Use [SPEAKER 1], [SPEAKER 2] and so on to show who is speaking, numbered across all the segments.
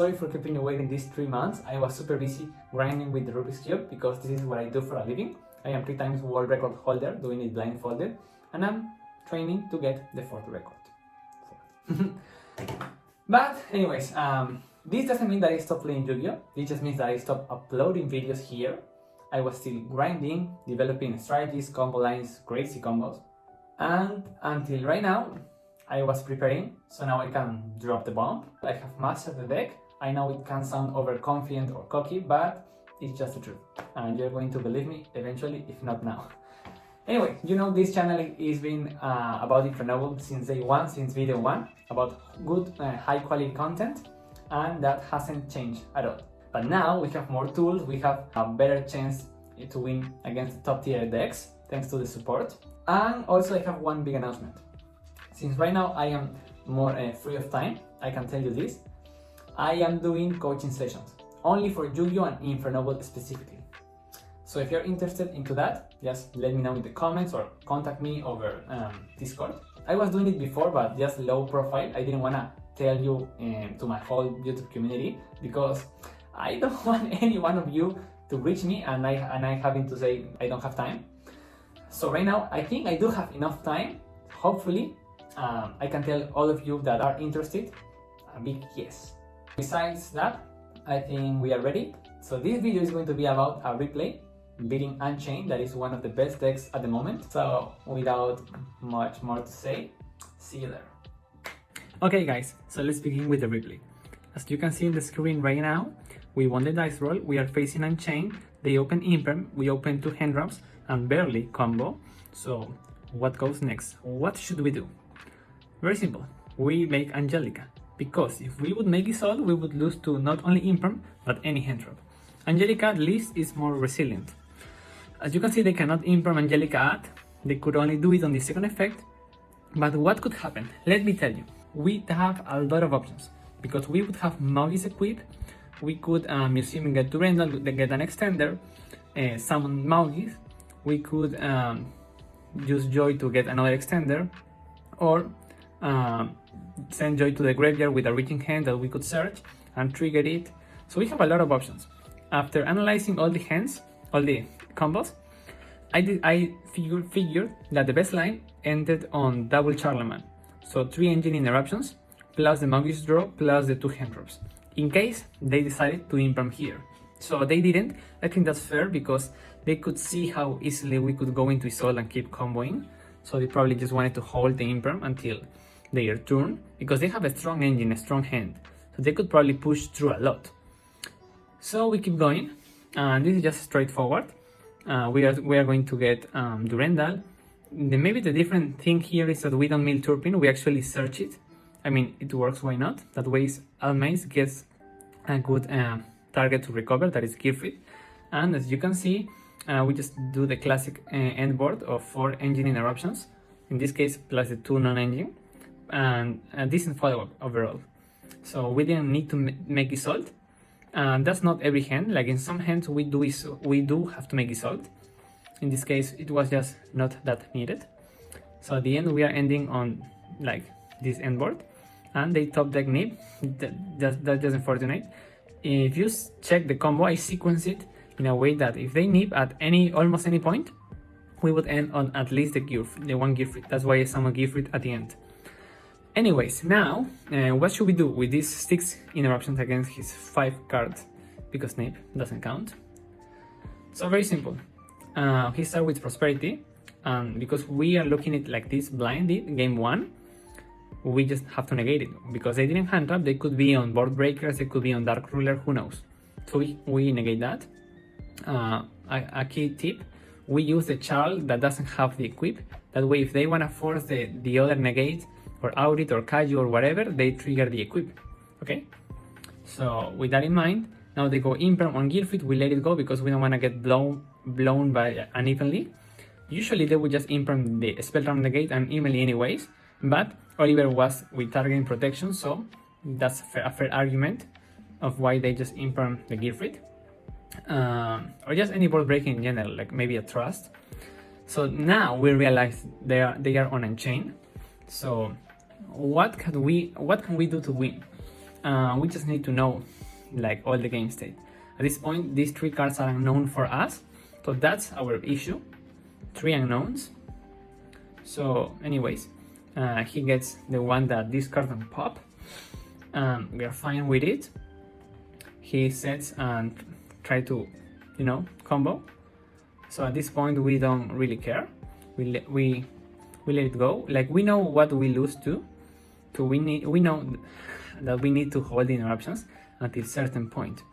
[SPEAKER 1] sorry for keeping you waiting these 3 months. I was super busy grinding with the Rubik's Cube because this is what I do for a living. I am 3 times world record holder doing it blindfolded, and I'm training to get the 4th record. But anyways, this doesn't mean that I stopped playing Yu-Gi-Oh! It just means that I stopped uploading videos here. I was still grinding, developing strategies, combo lines, crazy combos. And until right now, I was preparing, so now I can drop the bomb. I have mastered the deck. I know it can sound overconfident or cocky, but it's just the truth. And you're going to believe me eventually, if not now. Anyway, you know this channel is been about Infernoble since day one, since video one, about good, high quality content, and that hasn't changed at all. But now we have more tools, we have a better chance to win against top tier decks, thanks to the support. And also I have one big announcement. Since right now I am more free of time, I can tell you this. I am doing coaching sessions, only for Yu-Gi-Oh! And Infernoble specifically. So if you're interested into that, just let me know in the comments or contact me over Discord. I was doing it before, but just low profile. I didn't want to tell you to my whole YouTube community because I don't want any one of you to reach me and I having to say I don't have time. So right now I think I do have enough time. Hopefully I can tell all of you that are interested a big yes. Besides that, I think we are ready. So this video is going to be about a replay beating Unchained, that is one of the best decks at the moment. So without much more to say, see you there. Okay guys, so let's begin with the replay. As you can see in the screen right now, we won the dice roll, we are facing Unchained, they open Imperm, we open 2 hand drops and barely combo. So what goes next? What should we do? Very simple, we make Angelica, because if we would make Isolde, we would lose to not only Imperm, but any hand drop. Angelica at least is more resilient. As you can see, they cannot Imperm Angelica at, they could only do it on the second effect. But what could happen? Let me tell you, we have a lot of options, because we would have Maugis equip, we could Museum and get Durandal, get an extender, summon Maugis, we could use Joy to get another extender, or send Joy to the graveyard with a reaching hand that we could search and trigger it. So we have a lot of options. After analyzing all the hands, all the combos, I figured that the best line ended on double Charlemagne. So 3 engine interruptions, plus the Maugis draw, plus the 2 hand drops, in case they decided to Imperm here. So they didn't. I think that's fair because they could see how easily we could go into Isolde and keep comboing. So they probably just wanted to hold the Imperm until their turn, because they have a strong engine, a strong hand. So they could probably push through a lot. So we keep going. This is just straightforward. We are going to get Durandal. Maybe the different thing here is that we don't mill Turpin, we actually search it. I mean, it works, why not? That way Almace gets a good target to recover, that is Gifrit. And as you can see, we just do the classic end board of 4 engine interruptions, in this case plus the 2 non-engine, and a decent follow-up overall. So we didn't need to make Isolde. That's not every hand, like in some hands we do have to make Isolde. In this case it was just not that needed. So at the end we are ending on like this end board, and they top deck Nib. That's just unfortunate. If you check the combo, I sequence it in a way that if they Nib at almost any point, we would end on at least the one Gifrit. That's why I summon Gifrit at the end. Anyways, now what should we do with these 6 interruptions against his 5 cards? Because Nib doesn't count. So very simple. He starts with Prosperity, and because we are looking at it like this blinded game 1, we just have to negate it, because they didn't hand trap. They could be on Board Breakers, they could be on Dark Ruler, who knows. So we negate that. A key tip, we use the Charl that doesn't have the equip. That way if they want to force the other negate or Audit or Kaiju or whatever, they trigger the equip. Okay, so with that in mind, now they go Imperm on Gilfit. We let it go because we don't want to get blown by unevenly. Usually they would just Imperm the Spelltrap negate and evenly anyways, but Oliver was with targeting protection, so that's a fair argument of why they just Imperm the Gilfit. Or just any board breaking in general, like maybe a Trust. So now we realize they are on Unchained. So what can we do to win? We just need to know like all the game state. At this point, these 3 cards are unknown for us, so that's our issue. 3 unknowns. So anyways, he gets the one that this card can pop. We are fine with it. He sets and try to, you know, combo. So at this point we don't really care. We let it go. Like, we know what we lose to. We know that we need to hold the interruptions until a certain point.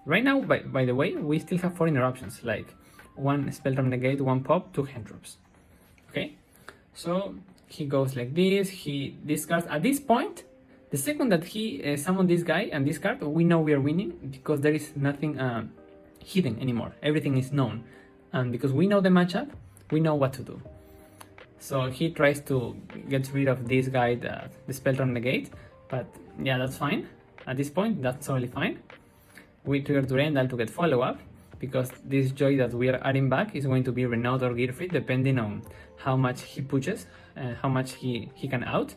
[SPEAKER 1] Right now, by the way, we still have 4 interruptions, like 1 spell trap negate, 1 pop, 2 hand drops. Okay, so he goes like this. He discards. At this point, the second that he summons this guy and this card, we know we are winning because there is nothing hidden anymore. Everything is known, and because we know the matchup, we know what to do. So he tries to get rid of this guy, the spell trap negate, but yeah, that's fine. At this point, that's totally fine. We trigger Durandal to get follow-up, because this joy that we are adding back is going to be Renault or Gearfried, depending on how much he pushes and how much he can out.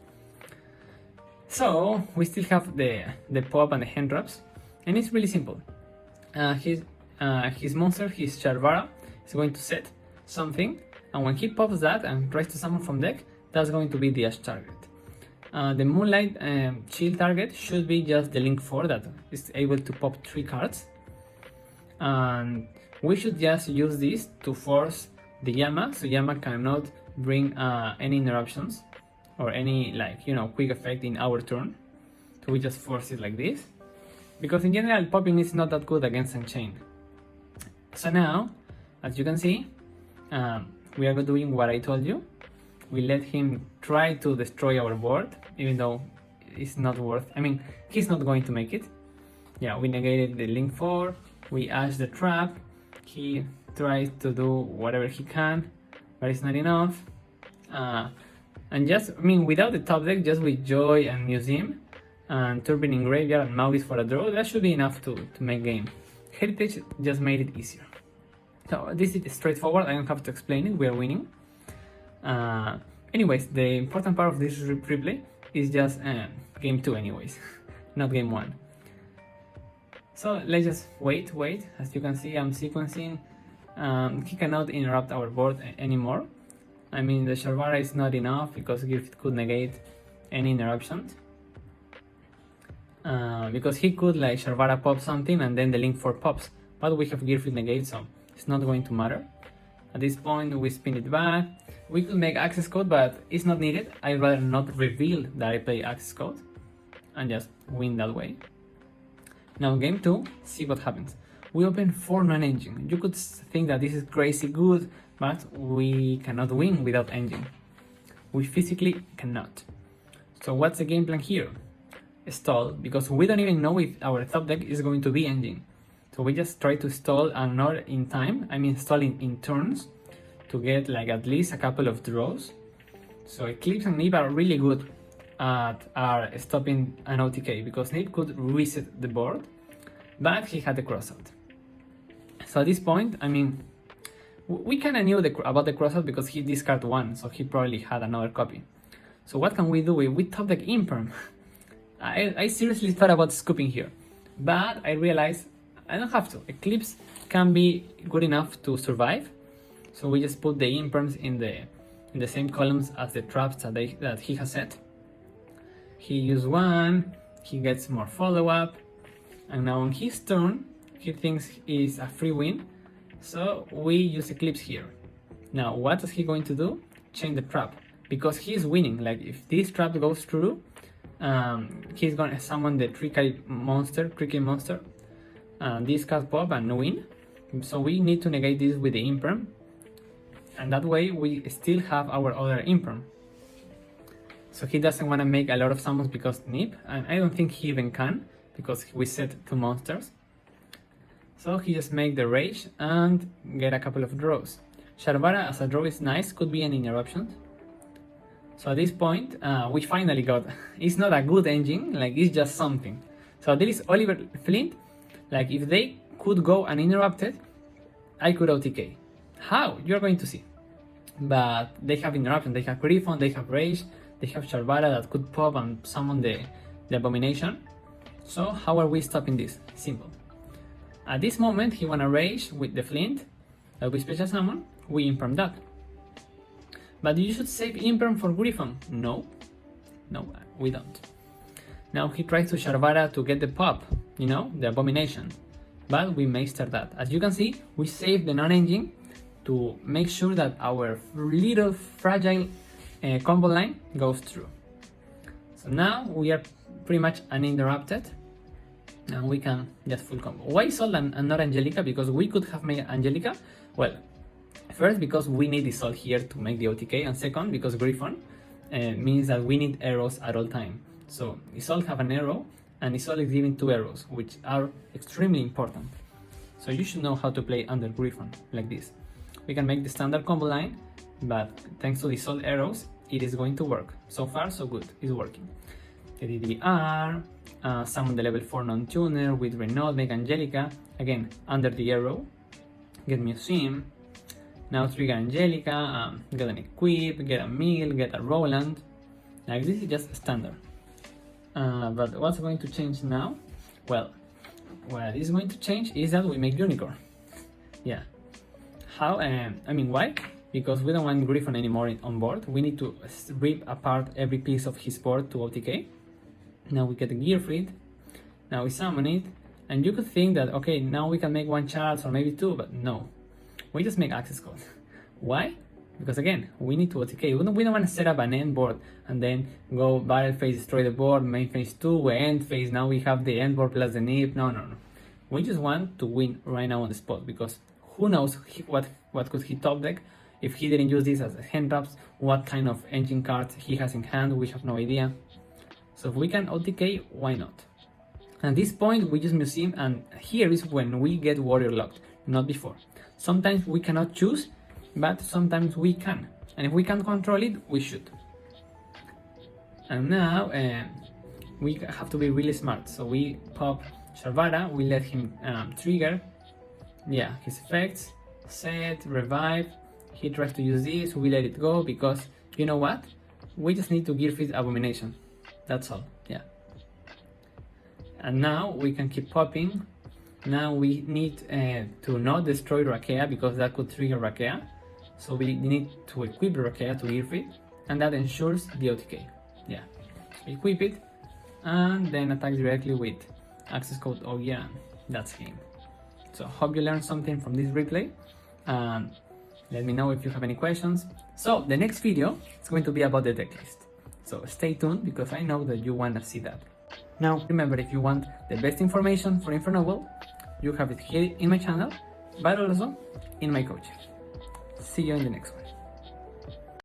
[SPEAKER 1] So we still have the pop and the hand drops, and it's really simple. His monster, his Sharvara, is going to set something, and when he pops that and tries to summon from deck, that's going to be the Ash target. The Moonlight Shield target should be just the Link 4 that is able to pop 3 cards. And we should just use this to force the Yama, so Yama cannot bring any interruptions or any, like, you know, quick effect in our turn. So we just force it like this, because in general popping is not that good against Unchained. So now, as you can see, we are doing what I told you. We let him try to destroy our board, even though it's not worth, I mean, he's not going to make it. Yeah, we negated the Link 4, we Ash the trap, he tries to do whatever he can, but it's not enough. And just, I mean, without the top deck, just with Joy and Museum, and Turbine in Graveyard and Maugis for a draw, that should be enough to make game. Heritage just made it easier. So this is straightforward, I don't have to explain it, we are winning. Anyways, the important part of this replay is just game 2 anyways, not game 1. So let's just wait. As you can see, I'm sequencing. He cannot interrupt our board anymore. I mean, the Sharvara is not enough because Gift could negate any interruptions. Because he could, like, Sharvara pop something and then the Link 4 pops, but we have Gift negate, so it's not going to matter. At this point, we spin it back. We could make access code, but it's not needed. I'd rather not reveal that I play access code and just win that way. Now game 2, see what happens. We open 4 non-engine. You could think that this is crazy good, but we cannot win without engine. We physically cannot. So what's the game plan here? Stall, because we don't even know if our top deck is going to be engine. So we just try to stall and not in time, I mean stall in turns, to get like at least a couple of draws. So Eclipse and Nip are really good at stopping an OTK, because Nip could reset the board, but he had the crossout. So at this point, I mean, we kind of knew about the crossout because he discarded 1, so he probably had another copy. So what can we do? We top deck Imperm. I seriously thought about scooping here, but I realized I don't have to. Eclipse can be good enough to survive, so we just put the Imperms in the same columns as the traps that he has set. He used 1, he gets more follow-up, and now on his turn, he thinks it's a free win, so we use Eclipse here. Now, what is he going to do? Change the trap, because he's winning. Like, if this trap goes through, he's gonna summon the tricky monster, this card pop and win. So we need to negate this with the Imperm, and that way we still have our other Imperm. So he doesn't want to make a lot of summons because Nip, and I don't think he even can, because we set 2 monsters. So he just make the Rage and get a couple of draws. Sharvara as a draw is nice, could be an interruption. So at this point, we finally got, it's not a good engine, like it's just something. So there is Oliver Flint, like if they could go uninterrupted, I could OTK. How? You're going to see. But they have interruption, they have Griffon, they have Rage, they have Sharvara that could pop and summon the Abomination. So how are we stopping this? Simple. At this moment, he wanna rage with the flint that we special summon, we imperm that. But you should save imperm for Griffon. No, we don't. Now he tries to Sharvara to get the pop, you know, the abomination. But we master that. As you can see, we save the non-engine to make sure that our little fragile combo line goes through. So now we are pretty much uninterrupted. And we can just full combo. Why Isolde and not Angelica? Because we could have made Angelica. Well, first because we need Isolde here to make the OTK, and second because Griffon means that we need arrows at all time. So Isolde have an arrow, and Isolde is giving 2 arrows, which are extremely important. So you should know how to play under Griffon, like this. We can make the standard combo line, but thanks to the Isolde arrows, it is going to work. So far, so good, it's working. DDR, summon the level 4 non-tuner with Renault, make Angelica, again, under the arrow, get Museum, now trigger Angelica, get an equip, get a meal, get a Roland, like this is just standard. But what's going to change now? Well, what is going to change is that we make Unicorn. Yeah. How? I mean, why? Because we don't want Griffon anymore on board. We need to rip apart every piece of his board to OTK. Now we get the Gearfried. Now we summon it. And you could think that, okay, now we can make 1 Charles or maybe 2, but no. We just make access code. Why? Because again, we need to OTK. We don't want to set up an end board and then go battle phase, destroy the board, main phase 2, end phase, now we have the end board plus the NIP. No. We just want to win right now on the spot, because who knows what could he top deck if he didn't use this as a hand traps, what kind of engine cards he has in hand, we have no idea. So if we can OTK, why not? At this point, we just Museum, and here is when we get Warrior locked, not before. Sometimes we cannot choose, but sometimes we can. And if we can control it, we should. And now, we have to be really smart. So we pop Sharvara, we let him trigger, his effects, set, revive. He tries to use this, we let it go, because, you know what? We just need to Gearfried Abomination. That's all, And now we can keep popping. Now we need to not destroy Rakea, because that could trigger Rakea. So we need to equip Rakea to Gearfried, and that ensures the OTK. Equip it, and then attack directly with access code. Oh yeah, that's game. So hope you learned something from this replay. Let me know if you have any questions. So the next video is going to be about the decklist. So stay tuned, because I know that you want to see that. Now remember, if you want the best information for Infernoble, you have it here in my channel, but also in my coaching. See you in the next one.